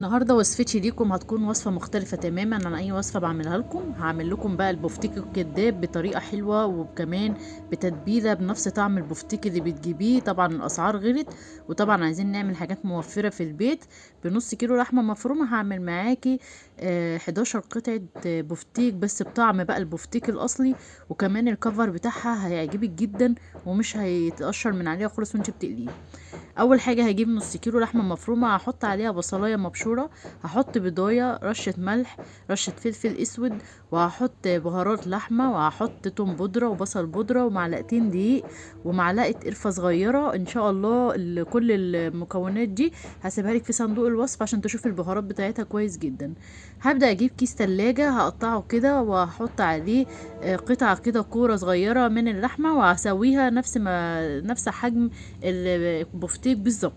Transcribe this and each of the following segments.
النهارده وصفتي ليكم هتكون وصفة مختلفة تماما عن أي وصفة بعملها لكم. هعمل لكم بقى البفتيك الكداب بطريقة حلوة، وكمان بتتبيلة بنفس طعم البفتيك اللي بتجيبيه. طبعا الأسعار غلت، وطبعا عايزين نعمل حاجات موفرة في البيت. بنص كيلو لحمة مفرومة هعمل معاكي 11 قطعة بفتيك، بس بطعم بقى البفتيك الأصلي. وكمان الكفر بتاعها هيعجبك جدا، ومش هيتقشر من عليها خالص وانت بتقليه. اول حاجه هجيب نص كيلو لحمه مفرومه، هحط عليها بصلايه مبشوره، هحط بيضايه، رشه ملح، رشه فلفل اسود، وهحط بهارات لحمه، وهحط توم بودره وبصل بودره ومعلقتين دقيق ومعلقه قرفه صغيره. ان شاء الله كل المكونات دي هسيبها لك في صندوق الوصف عشان تشوف البهارات بتاعتها كويس جدا. هبدا اجيب كيس تلاجة، هقطعه كده وهحط عليه قطعه كده كوره صغيره من اللحمه، وهسويها نفس حجم البفتيك بالظبط.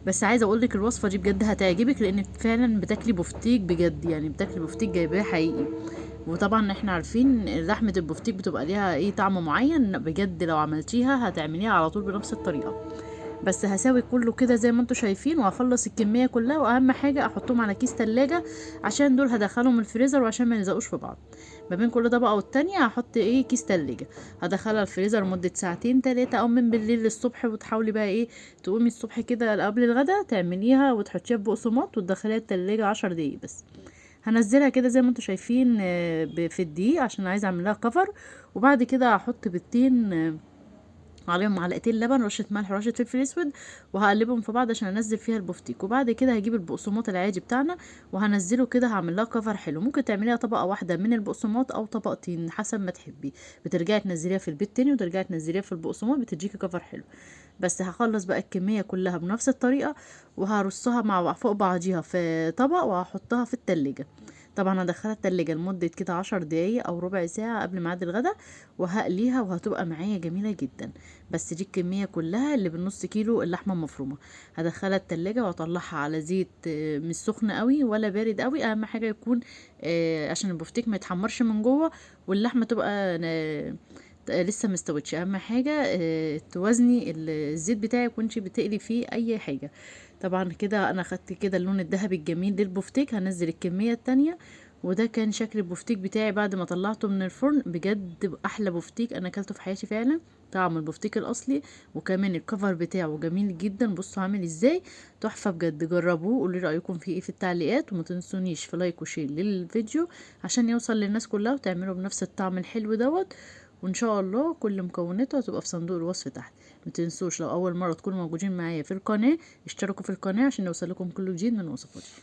بس عايزه اقول لك الوصفه دي بجد هتعجبك، لان فعلا بتاكلي بفتيك بجد، يعني بتاكلي بفتيك جايباه حقيقي. وطبعا احنا عارفين لحمه البفتيك بتبقى ليها ايه طعم معين بجد، لو عملتيها هتعمليها على طول بنفس الطريقه. بس هساوي كله كده زي ما انتوا شايفين، وهخلص الكميه كلها، واهم حاجه احطهم على كيس تلاجة عشان دول هدخلهم الفريزر وعشان ما يلزقوش في بعض. ما بين كل طبقه والتانية هحط كيس تلاجة، هدخلها الفريزر مده ساعتين تلاتة، او من بالليل للصبح. وتحاولي بقى تقومي الصبح كده قبل الغدا تعمليها وتحطيها في بقسماط وتدخليها التلاجة 10 دقايق بس. هنزلها كده زي ما انتوا شايفين في الدقيق عشان عايزه اعمل لها كفر. وبعد كده هحط بيضتين عليهم معلقتين لبن، رشه ملح ورشه فلفل اسود، وهقلبهم في بعض عشان انزل فيها البفتيك. وبعد كده هجيب البقسماط العادي بتاعنا وهنزله كده، هعمل لها كفر حلو. ممكن تعمليها طبقه واحده من البقسماط او طبقتين حسب ما تحبي، بترجعي تنزليها في البيت تاني وترجعي تنزليها في البقسماط، بتديكي كفر حلو. بس هخلص بقى الكميه كلها بنفس الطريقه، وهرصها مع فوق بعضيها في طبق وهحطها في التلاجة. طبعا هدخلها التلاجة لمدة كده 10 دقايق او ربع ساعة قبل ميعاد الغدا، وهقليها وهتبقى معايا جميلة جدا. بس دي الكمية كلها اللي بالنص كيلو اللحمة المفرومة. هدخلها التلاجة واطلعها على زيت مش سخن قوي ولا بارد قوي، اهم حاجة يكون عشان البفتيك ما يتحمرش من جوه، واللحمة تبقى لسه مستوتش. اهم حاجة توازني الزيت بتاعك وانتي بتقلي فيه اي حاجة. طبعا كده انا خدت كده اللون الذهبي الجميل للبفتيك، هنزل الكمية التانية. وده كان شكل البفتيك بتاعي بعد ما طلعته من الفرن. بجد احلى بفتيك انا اكلته في حياتي فعلا، طعم البفتيك الاصلي. وكمان الكفر بتاعه جميل جدا، بصوا عامل ازاي، تحفة بجد. جربوه قولي رأيكم فيه ايه في التعليقات، وما تنسونيش في لايك وشير للفيديو عشان يوصل للناس كلها، وتعملوا بنفس الطعم الحلو دوت. وان شاء الله كل مكوناته هتبقى في صندوق الوصف تحت. ما تنسوش لو اول مره تكونوا موجودين معايا في القناه اشتركوا في القناه عشان يوصلكم كل جديد من وصفاتي.